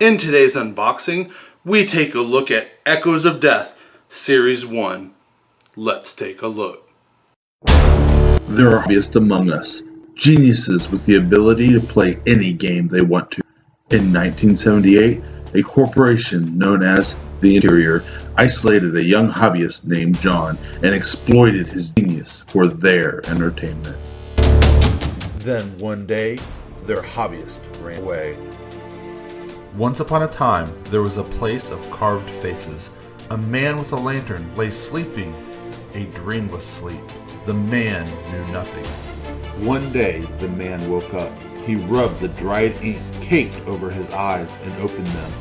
In today's unboxing, we take a look at Echoes of Death, Series 1. Let's take a look. There are hobbyists among us, geniuses with the ability to play any game they want to. In 1978, a corporation known as The Interior isolated a young hobbyist named John and exploited his genius for their entertainment. Then one day, their hobbyist ran away. Once upon a time, there was a place of carved faces. A man with a lantern lay sleeping, a dreamless sleep. The man knew nothing. One day, the man woke up. He rubbed the dried ink caked over his eyes and opened them.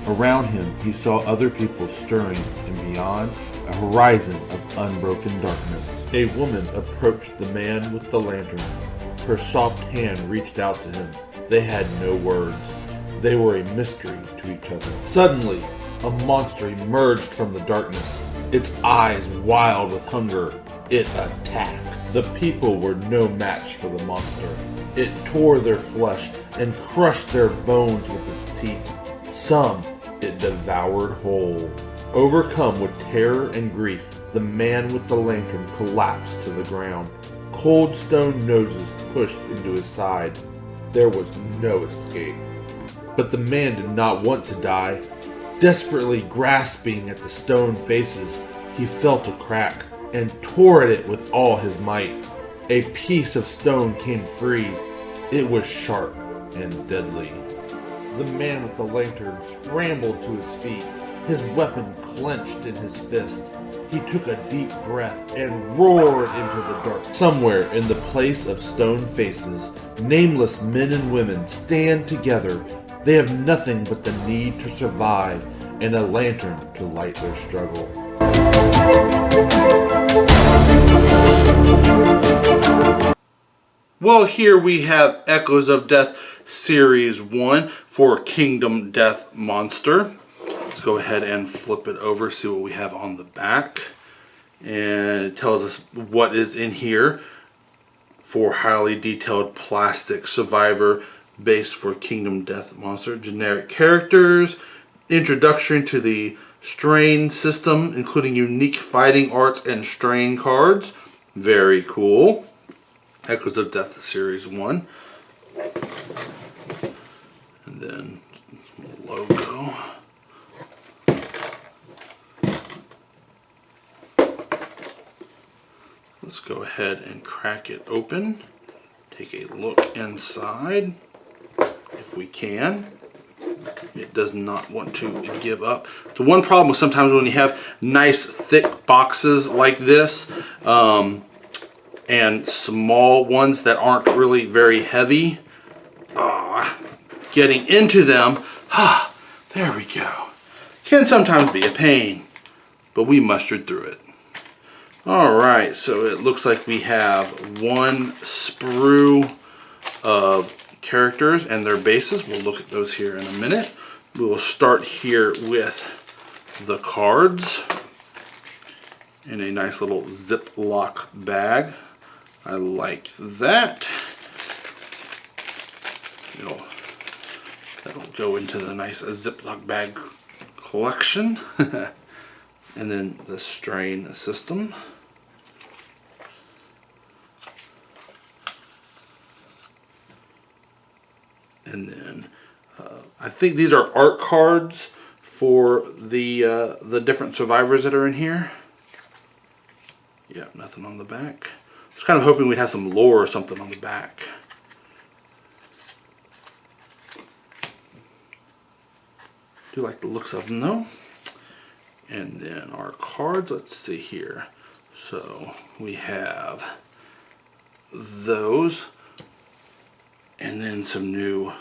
Around him, he saw other people stirring, and beyond, a horizon of unbroken darkness. A woman approached the man with the lantern. Her soft hand reached out to him. They had no words. They were a mystery to each other. Suddenly, a monster emerged from the darkness, its eyes wild with hunger. It attacked. The people were no match for the monster. It tore their flesh and crushed their bones with its teeth. Some it devoured whole. Overcome with terror and grief, the man with the lantern collapsed to the ground. Cold stone noses pushed into his side. There was no escape. But the man did not want to die. Desperately grasping at the stone faces, he felt a crack and tore at it with all his might. A piece of stone came free. It was sharp and deadly. The man with the lantern scrambled to his feet, his weapon clenched in his fist. He took a deep breath and roared into the dark. Somewhere in the place of stone faces, nameless men and women stand together. They have nothing but the need to survive and a lantern to light their struggle. Well, here we have Echoes of Death Series 1 for Kingdom Death Monster. Let's go ahead and flip it over, see what we have on the back. And it tells us what is in here for highly detailed plastic survivor based for Kingdom Death Monster. Generic characters, introduction to the strain system, including unique fighting arts and strain cards. Very cool. Echoes of Death Series 1. And then logo. Let's go ahead and crack it open. Take a look inside if we can. It does not want to give up. The one problem with sometimes when you have nice thick boxes like this and small ones that aren't really very heavy, getting into them, there we go, can sometimes be a pain, but we mustered through it. Alright, so it looks like we have one sprue of characters and their bases. We'll look at those here in a minute. We will start here with the cards in a nice little Ziploc bag. I like that. That'll go into the nice Ziploc bag collection. And then the strain system. And then I think these are art cards for the different survivors that are in here. Yeah, nothing on the back. I was kind of hoping we'd have some lore or something on the back. Do like the looks of them though. And then our cards, let's see here. So we have those. And then some new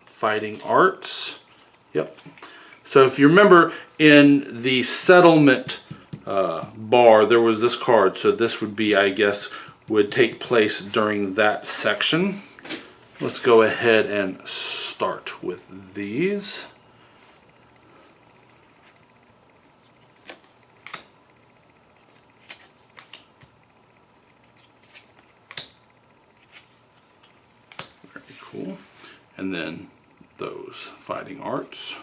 fighting arts. Yep. So if you remember in the settlement bar, there was this card. So this would be, I guess, would take place during that section. Let's go ahead and start with these. Very cool. And then those fighting arts.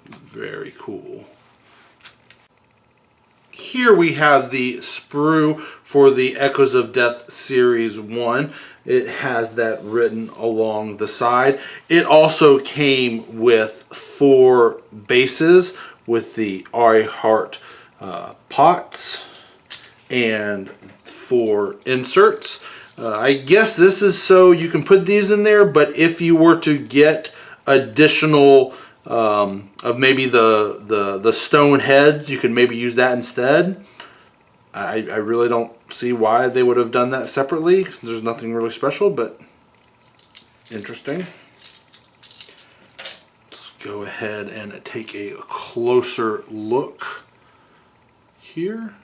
Very cool. Here we have the sprue for the Echoes of Death Series 1. It has that written along the side. It also came with 4 bases with the I Heart pots and 4 inserts. I guess this is so you can put these in there, but if you were to get additional of maybe the stone heads, you can maybe use that instead. I really don't see why they would have done that separately. There's nothing really special, but interesting. Let's go ahead and take a closer look here.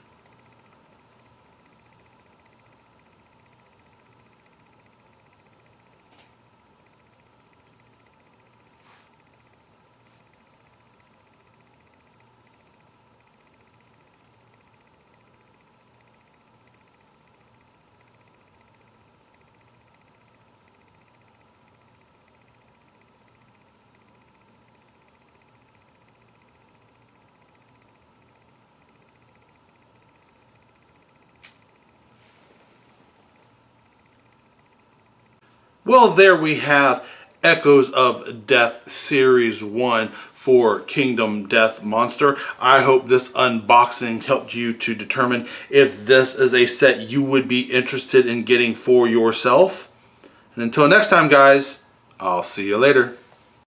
Well, there we have Echoes of Death Series 1 for Kingdom Death Monster. I hope this unboxing helped you to determine if this is a set you would be interested in getting for yourself. And until next time, guys, I'll see you later.